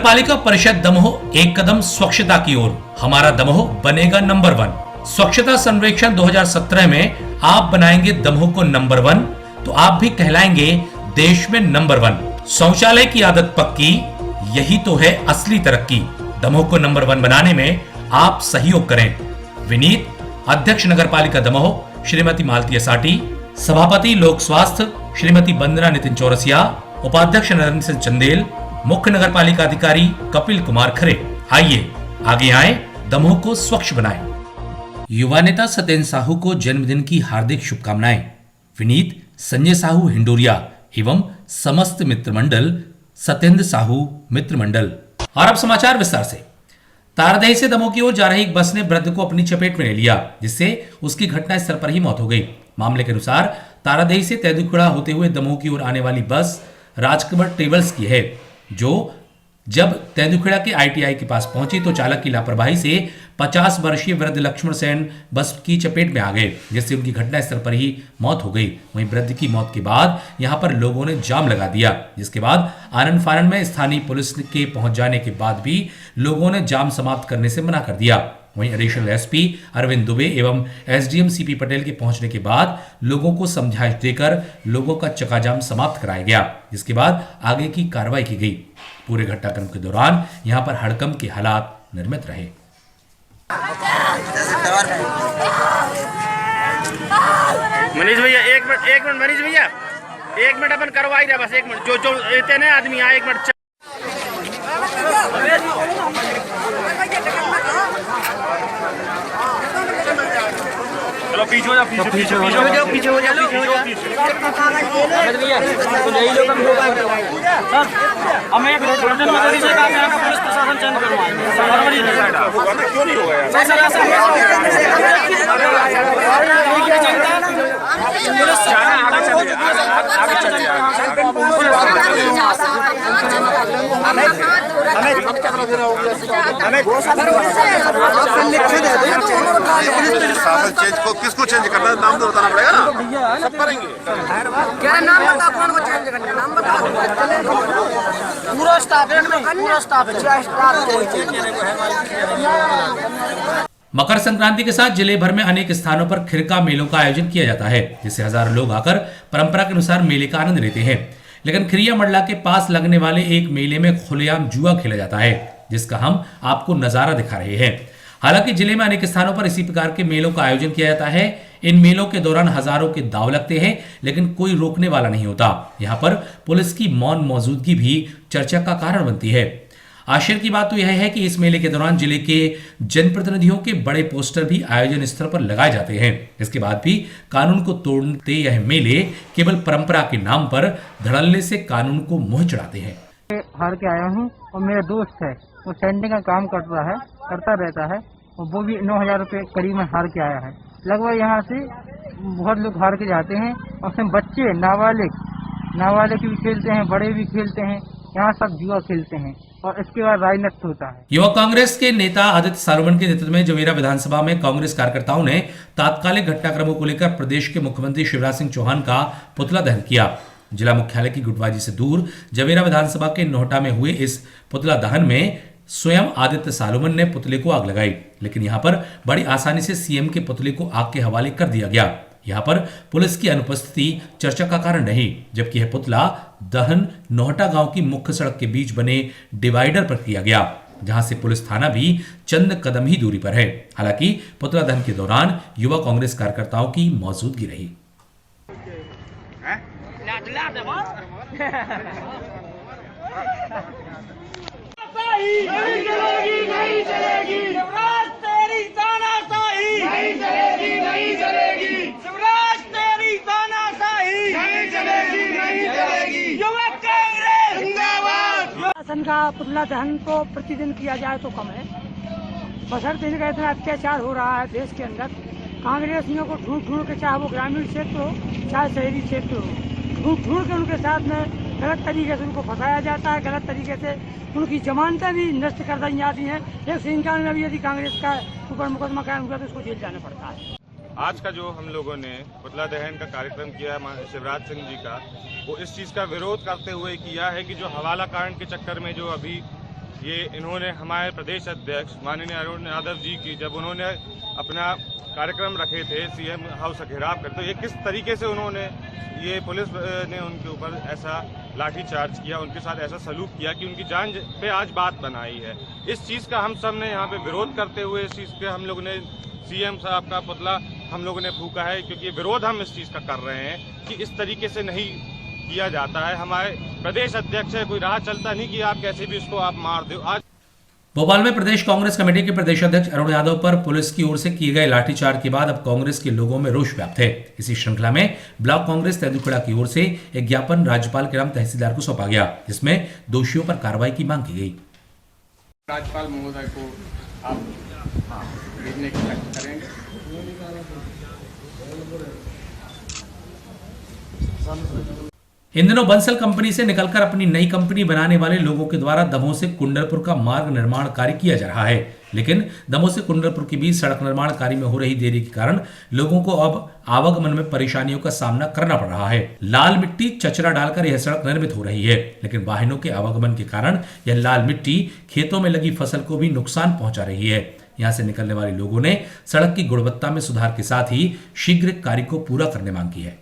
नगरपालिका परिषद दमोह एक कदम स्वच्छता की ओर। हमारा दमोह बनेगा नंबर 1। स्वच्छता सर्वेक्षण 2017 में आप बनाएंगे दमोह को नंबर 1 तो आप भी कहलाएंगे देश में नंबर 1। शौचालय की आदत पक्की, यही तो है असली तरक्की। दमोह को नंबर 1 बनाने में आप सहयोग करें। विनीत, अध्यक्ष नगरपालिका दमोह श्रीमती मालती असाटी, सभापति लोक स्वास्थ्य श्रीमती वंदना नितिन चौरसिया, उपाध्यक्ष नरेंद्र सिंह चंदेल, मुख्य नगरपालिका अधिकारी कपिल कुमार खरे। आइए आगे आए, दमोह को स्वच्छ बनाएं। युवा नेता सत्येंद्र साहू को जन्मदिन की हार्दिक शुभकामनाएं। विनीत, संजय साहू हिंडोरिया एवं समस्त मित्र मंडल, सत्येंद्र साहू मित्र मंडल। और अब समाचार विस्तार से। तारादेही से दमोह की ओर जा रही एक बस ने वृद्ध को अपनी चपेट में ले लिया, जिससे उसकी घटनास्थल पर ही मौत हो गई। मामले के अनुसार तारादेही से तेंदुखेड़ा होते हुए दमोह की ओर आने वाली बस राजकमल ट्रेवल्स की है, जो जब तेंदुखेड़ा के ITI के पास पहुंची तो चालक की लापरवाही से 50 वर्षीय वृद्ध लक्ष्मण सेन बस की चपेट में आ गए, जिससे उनकी घटनास्थल पर ही मौत हो गई। वहीं वृद्ध की मौत के बाद यहां पर लोगों ने जाम लगा दिया, जिसके बाद आनन फानन में स्थानीय पुलिस के पहुंच जाने के बाद भी लोगों ने जाम समाप्त करने से मना कर दिया। वहीं एडिशनल SP अरविंद दुबे एवं SDM CP पटेल के पहुंचने के बाद लोगों को समझाइश देकर लोगों का चकाजाम समाप्त कराया गया, जिसके बाद आगे की कार्रवाई की गई। पूरे घटनाक्रम के दौरान यहां पर हड़कंप के हालात निर्मित रहे। मनीष भैया एक मिनट मनीष भैया 1 मिनट अपन करवाई रहे, बस 1 मिनट जो इतने आदमी आए 1 मिनट। चलो पीछे हो जाओ, पीछे हो जाओ। हमें पुलिस प्रशासन चेंज क्यों नहीं होगा किसको चेंज करना है? नाम तो बताना पड़ेगा ना, सब करेंगे। क्या नाम बता, कौन को चेंज करना है? नाम बता। पूरा स्टाफ है, पूरा स्टाफ है। मकर संक्रांति के साथ जिले भर में अनेक स्थानों पर खिरका मेलों का आयोजन किया जाता है, जिससे हजारों लोग आकर परंपरा के अनुसार मेले का आनंद लेते हैं। लेकिन खिरिया मंडला के पास लगने वाले एक मेले में खुलेआम जुआ खेला जाता है, जिसका हम आपको नजारा दिखा रहे हैं। हालांकि जिले में अनेक स्थानों पर इसी प्रकार के मेलों का आयोजन किया जाता है। इन मेलों के दौरान हजारों के दांव लगते हैं, लेकिन कोई रोकने वाला नहीं होता। यहाँ पर पुलिस की मौन मौजूदगी भी चर्चा का कारण बनती है। आश्चर्य की बात तो यह है कि इस मेले के दौरान जिले के जनप्रतिनिधियों के बड़े पोस्टर भी आयोजन स्थल पर लगाए जाते हैं। इसके बाद भी कानून को तोड़ते यह मेले केवल परंपरा के नाम पर धड़ल्ले से कानून को मुंह चढ़ाते हैं। हार के आया हूँ और मेरा दोस्त है, वो सेंटिंग का काम करता रहता है, और वो भी 9000 रुपये करीब में हार के आया है। लगभग यहाँ से बहुत लोग हार के जाते हैं, और उसमें बच्चे नाबालिग भी खेलते हैं, बड़े भी खेलते हैं। यहाँ सब जुआ खेलते हैं और इसके बाद राजनीति होता है। युवा कांग्रेस के नेता आदित्य सालोमन के नेतृत्व में जवेरा विधानसभा में कांग्रेस कार्यकर्ताओं ने तात्कालिक घटनाक्रमों को लेकर प्रदेश के मुख्यमंत्री शिवराज सिंह चौहान का पुतला दहन किया। जिला मुख्यालय की गुटबाजी से दूर जवेरा विधानसभा के नोहटा में हुए इस पुतला दहन में स्वयं आदित्य सालोमन ने पुतले को आग लगाई, लेकिन यहाँ पर बड़ी आसानी से CM के पुतले को आग के हवाले कर दिया गया। यहाँ पर पुलिस की अनुपस्थिति चर्चा का कारण नहीं, जबकि यह पुतला दहन नोहटा गांव की मुख्य सड़क के बीच बने डिवाइडर पर किया गया, जहां से पुलिस थाना भी चंद कदम ही दूरी पर है। हालांकि पुतला दहन के दौरान युवा कांग्रेस कार्यकर्ताओं की मौजूदगी रही। नहीं चलेगी, नहीं चलेगी शिवराज तेरी तानाशाही, नहीं चलेगी, नहीं चलेगी शिवराज तेरी तानाशाही, नहीं चलेगी, नहीं चलेगी युवा कांग्रेस जिंदाबाद। शासन का पुतला दहन तो प्रतिदिन किया जाए तो कम है, बशर्ते इनका इतना अत्याचार हो रहा है देश के अंदर। कांग्रेसियों को ढूंढ के, चाहे वो ग्रामीण क्षेत्र हो चाहे शहरी क्षेत्र हो, ढूंढ के उनके साथ में गलत तरीके से उनको फंसाया जाता है, गलत तरीके से उनकी जमानतें भी नष्ट कर दी जाती हैं। एक सिंह में भी यदि कांग्रेस का ऊपर मुकदमा कायम हुआ तो उसको जेल जाना पड़ता है। आज का जो हम लोगों ने पुतला दहन का कार्यक्रम किया शिवराज सिंह जी का, वो इस चीज़ का विरोध करते हुए किया है कि जो हवाला कांड के चक्कर में जो अभी ये इन्होंने हमारे प्रदेश अध्यक्ष माननीय अरुण यादव जी की जब उन्होंने अपना कार्यक्रम रखे थे सीएम हाउस का घेराव करते, तो ये किस तरीके से उन्होंने ये पुलिस ने उनके ऊपर ऐसा लाठीचार्ज किया, उनके साथ ऐसा सलूक किया कि उनकी जान पे आज बात बनाई है। इस चीज़ का हम सब ने यहाँ पे विरोध करते हुए इस चीज़ पे हम लोग ने सीएम साहब का पुतला हम लोगों ने फूका है, क्योंकि विरोध हम इस चीज़ का कर रहे हैं कि इस तरीके से नहीं किया जाता है। हमारे प्रदेश अध्यक्ष है, कोई राह चलता नहीं कि आप कैसे भी उसको आप मार दो। आज भोपाल में प्रदेश कांग्रेस कमेटी के प्रदेश अध्यक्ष अरुण यादव पर पुलिस की ओर से किए गए लाठीचार्ज के बाद अब कांग्रेस के लोगों में रोष व्याप्त है। इसी श्रृंखला में ब्लॉक कांग्रेस तेंदुखेड़ा की ओर से एक ज्ञापन राज्यपाल के नाम तहसीलदार को सौंपा गया, जिसमें दोषियों पर कार्रवाई की मांग की गई। राज्यपाल महोदय को आप भेजने की कोशिश करेंगे। इन दिनों बंसल कंपनी से निकलकर अपनी नई कंपनी बनाने वाले लोगों के द्वारा दमोह से कुंडलपुर का मार्ग निर्माण कार्य किया जा रहा है, लेकिन दमोह से कुंडलपुर के बीच सड़क निर्माण कार्य में हो रही देरी के कारण लोगों को अब आवागमन में परेशानियों का सामना करना पड़ रहा है। लाल मिट्टी चचरा डालकर यह सड़क निर्मित हो रही है, लेकिन वाहनों के आवागमन के कारण यह लाल मिट्टी खेतों में लगी फसल को भी नुकसान पहुंचा रही है। यहाँ से निकलने वाले लोगों ने सड़क की गुणवत्ता में सुधार के साथ ही शीघ्र कार्य को पूरा करने मांग की है।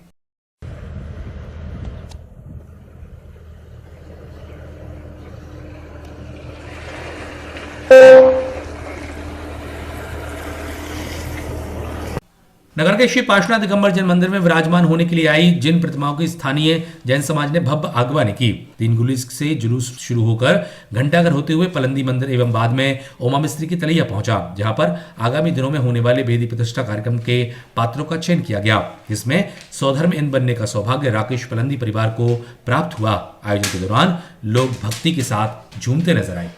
नगर के श्री पार्श्वनाथ दिगंबर जैन मंदिर में विराजमान होने के लिए आई जिन प्रतिमाओं की स्थानीय जैन समाज ने भव्य अगवानी की। तीन गुली से जुलूस शुरू होकर घंटाघर होते हुए पलंदी मंदिर एवं बाद में ओमा मिस्त्री की तलैया पहुंचा, जहां पर आगामी दिनों में होने वाले वेदी प्रतिष्ठा कार्यक्रम के पात्रों का चयन किया गया। इसमें सौधर्म इन बनने का सौभाग्य राकेश पलंदी परिवार को प्राप्त हुआ। आयोजन के दौरान लोग भक्ति के साथ झूमते नजर आए।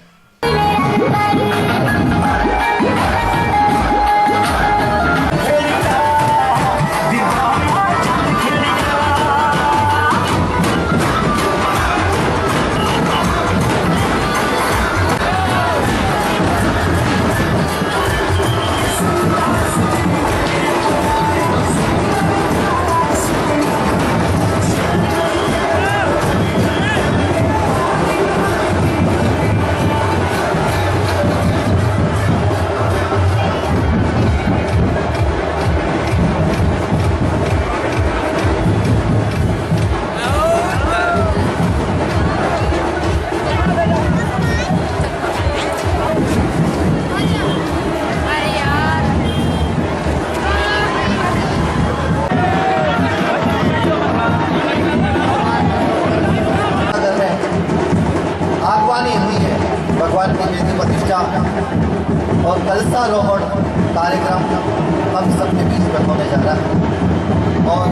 भगवान की वेदी प्रतिष्ठा और कलशारोहण कार्यक्रम हम सबके बीच में होने जा रहा है। और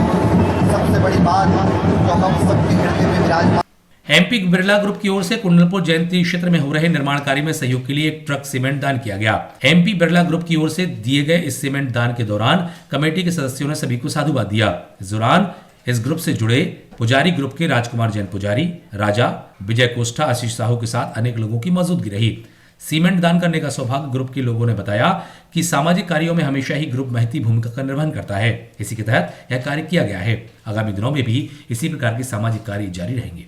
सबसे बड़ी बात जो हम सबके हृदय में विराजमान। एमपी बिरला ग्रुप की ओर से कुंडलपुर जयंती क्षेत्र में हो रहे निर्माण कार्य में सहयोग के लिए एक ट्रक सीमेंट दान किया गया। एमपी बिरला ग्रुप की ओर से दिए गए इस सीमेंट दान के दौरान कमेटी के सदस्यों ने सभी को साधुवाद दिया। इस दौरान इस ग्रुप से जुड़े पुजारी ग्रुप के राजकुमार जैन पुजारी, राजा विजय कोष्ठा, आशीष साहू के साथ अनेक लोगों की मौजूदगी रही। सीमेंट दान करने का सौभाग्य ग्रुप के लोगों ने बताया कि सामाजिक कार्यों में हमेशा ही ग्रुप महती भूमिका का निर्वहन करता है। इसी के तहत यह कार्य किया गया है। आगामी दिनों में भी इसी प्रकार के सामाजिक कार्य जारी रहेंगे।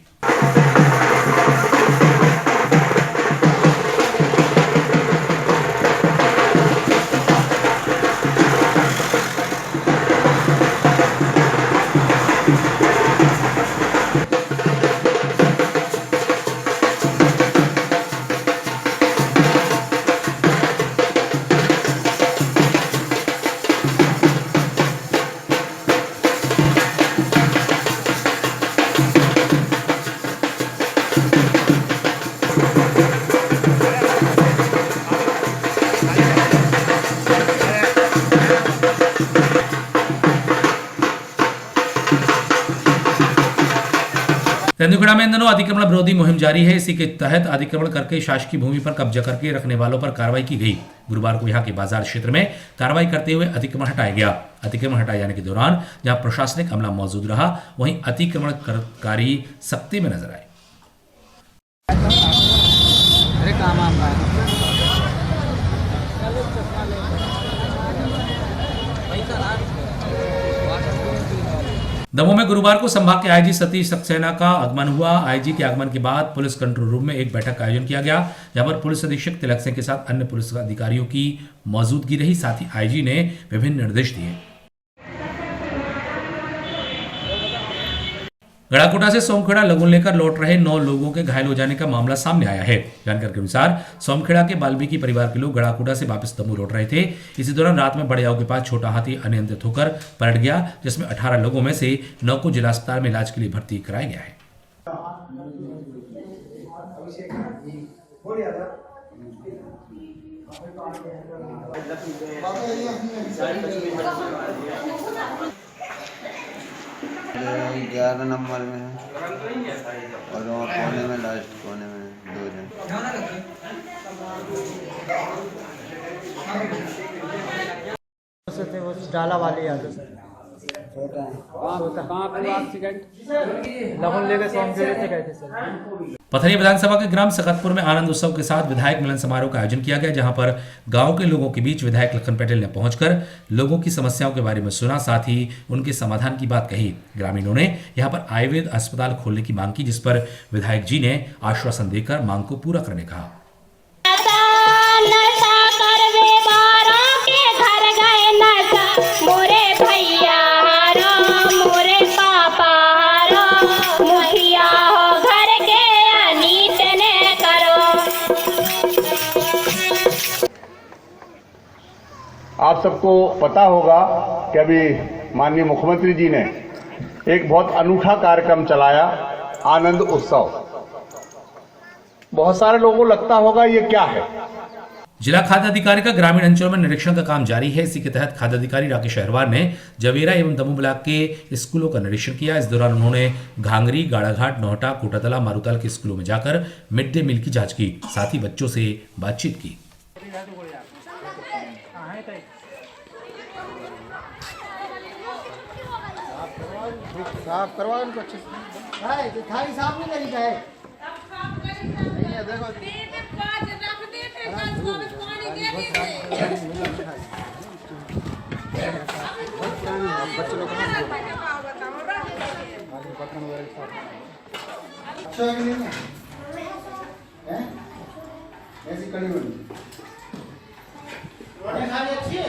तेंदुखेड़ा में इन दिनों अतिक्रमण विरोधी मुहिम जारी है। इसी के तहत अतिक्रमण करके शासकीय भूमि पर कब्जा करके रखने वालों पर कार्रवाई की गई। गुरुवार को यहां के बाजार क्षेत्र में कार्रवाई करते हुए अतिक्रमण हटाया गया। अतिक्रमण हटाए जाने के दौरान जहां प्रशासनिक अमला मौजूद रहा, वहीं अतिक्रमणकारी सख्ती में नजर आए। दमोह में गुरुवार को संभाग के आईजी सतीश सक्सेना का आगमन हुआ। आईजी के आगमन के बाद पुलिस कंट्रोल रूम में एक बैठक का आयोजन किया गया, जहां पर पुलिस अधीक्षक तिलक सिंह के साथ अन्य पुलिस अधिकारियों की मौजूदगी रही। साथ ही आईजी ने विभिन्न निर्देश दिए। गड़ाकोटा से सोमखेड़ा लगुन लेकर लौट रहे 9 लोगों के घायल हो जाने का मामला सामने आया है। जानकारी के अनुसार सोमखेड़ा के बाल्मीकि परिवार के लोग गड़ाकोटा से वापस दमोह लौट रहे थे। इसी दौरान रात में बड़े गांव के पास छोटा हाथी अनियंत्रित होकर पलट गया, जिसमें 18 लोगों में से 9 को जिला अस्पताल में इलाज के लिए भर्ती कराया गया है। ग्यारह नंबर में है और वहाँ कोने में, लास्ट कोने में 2 जन। थे वो डाला वाले याद लगन लेके सोमखेड़े से गए थे सर। पथरिया विधानसभा के ग्राम सकतपुर में आनंद उत्सव के साथ विधायक मिलन समारोह का आयोजन किया गया, जहां पर गांव के लोगों के बीच विधायक लखन पटेल ने पहुंचकर लोगों की समस्याओं के बारे में सुना, साथ ही उनके समाधान की बात कही। ग्रामीणों ने यहां पर आयुर्वेद अस्पताल खोलने की मांग की, जिस पर विधायक जी ने आश्वासन देकर मांग को पूरा करने कहा। आप सबको पता होगा कि अभी माननीय मुख्यमंत्री जी ने एक बहुत अनूठा कार्यक्रम चलाया, आनंद उत्सव। बहुत सारे लोगों को लगता होगा ये क्या है। जिला खाद्य अधिकारी का ग्रामीण अंचलों में निरीक्षण का काम जारी है। इसी के तहत खाद्य अधिकारी राकेश अहरवार ने जवेरा एवं दमोह ब्लॉक के स्कूलों का निरीक्षण किया। इस दौरान उन्होंने घांगरी, गाड़ाघाट, नोहटा, कोटातला, मारूताल के स्कूलों में जाकर मिड डे मील की जांच की, साथ ही बच्चों से बातचीत की। साफ करवा उनको अच्छे से। थाली साफ नहीं करी है। देखो बच्चे लोग अच्छा है कि नहीं है? ऐसी कड़ी बनी अच्छी है।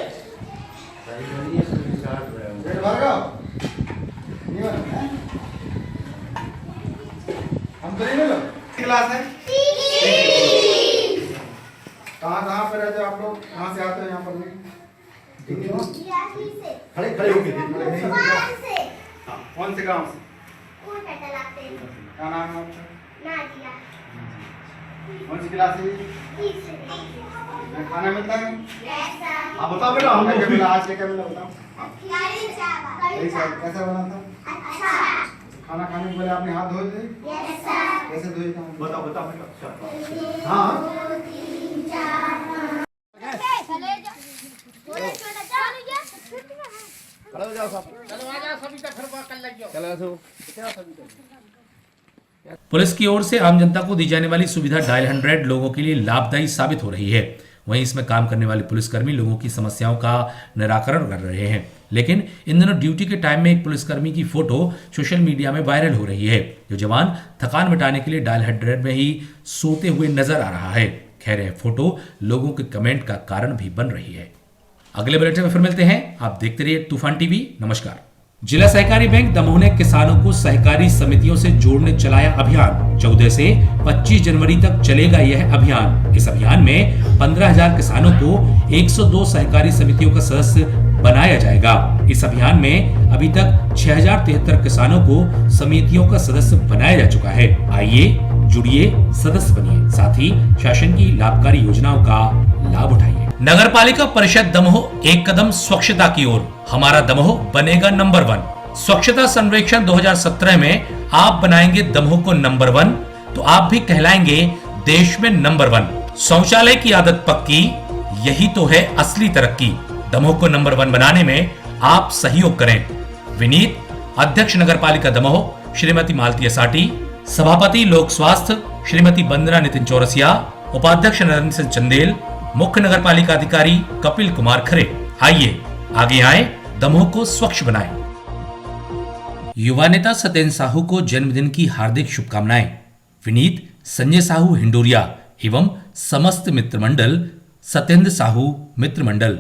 हम क्लास है। कहाँ पे रहते हो आप लोग? कहाँ से आते हो यहाँ पर? खड़े खड़े होके कौन से गांव से? क्या नाम है आपका? कौन सी क्लास है? खाना मिलता है? आप बताओ बेटा। हम क्या मिला आज? क्या मिला बताओ। कैसा बना था? खाना खाने के पहले आपने हाथ धोए थे? कैसे धोए थे? बताओ बताओ बेटा। हाँ पुलिस की ओर से आम जनता को दी जाने वाली सुविधा डायल 100 लोगों के लिए लाभदायी साबित हो रही है। वहीं इसमें काम करने वाले पुलिसकर्मी लोगों की समस्याओं का निराकरण कर रहे हैं। लेकिन इन दिनों ड्यूटी के टाइम में एक पुलिसकर्मी की फोटो सोशल मीडिया में वायरल हो रही है, जो जवान थकान मिटाने के लिए डायल 100 में ही सोते हुए नजर आ रहा है। खैर, यह फोटो लोगों के कमेंट का कारण भी बन रही है। अगले बुलेटिन में फिर मिलते हैं। आप देखते रहिए तूफान टीवी। नमस्कार। जिला सहकारी बैंक दमोह ने किसानों को सहकारी समितियों से जोड़ने चलाया अभियान। 14 से 25 जनवरी तक चलेगा यह अभियान। इस अभियान में 15,000 किसानों को 102 सहकारी समितियों का सदस्य बनाया जाएगा। इस अभियान में अभी तक 6,073 किसानों को समितियों का सदस्य बनाया जा चुका है। आइए जुड़िए, सदस्य बनिए, साथ ही शासन की लाभकारी योजनाओं का लाभ उठाइए। नगर पालिका परिषद दमोह एक कदम स्वच्छता की ओर। हमारा दमोह बनेगा नंबर 1। स्वच्छता सर्वेक्षण 2017 में आप बनाएंगे दमोह को नंबर 1, तो आप भी कहलाएंगे देश में नंबर 1। शौचालय की आदत पक्की, यही तो है असली तरक्की। दमोह को नंबर 1 बनाने में आप सहयोग करें। विनीत अध्यक्ष नगर पालिका दमोह श्रीमती मालती असाटी, सभापति लोक स्वास्थ्य श्रीमती बंदना नितिन चौरसिया, उपाध्यक्ष नरेंद्र सिंह चंदेल, मुख्य नगर पालिका अधिकारी कपिल कुमार खरे। आइए आगे आए, दमोह को स्वच्छ बनाएं। युवा नेता सत्येंद्र साहू को जन्मदिन की हार्दिक शुभकामनाएं। विनीत संजय साहू हिंडोरिया एवं समस्त मित्र मंडल, सत्येंद्र साहू मित्र मंडल।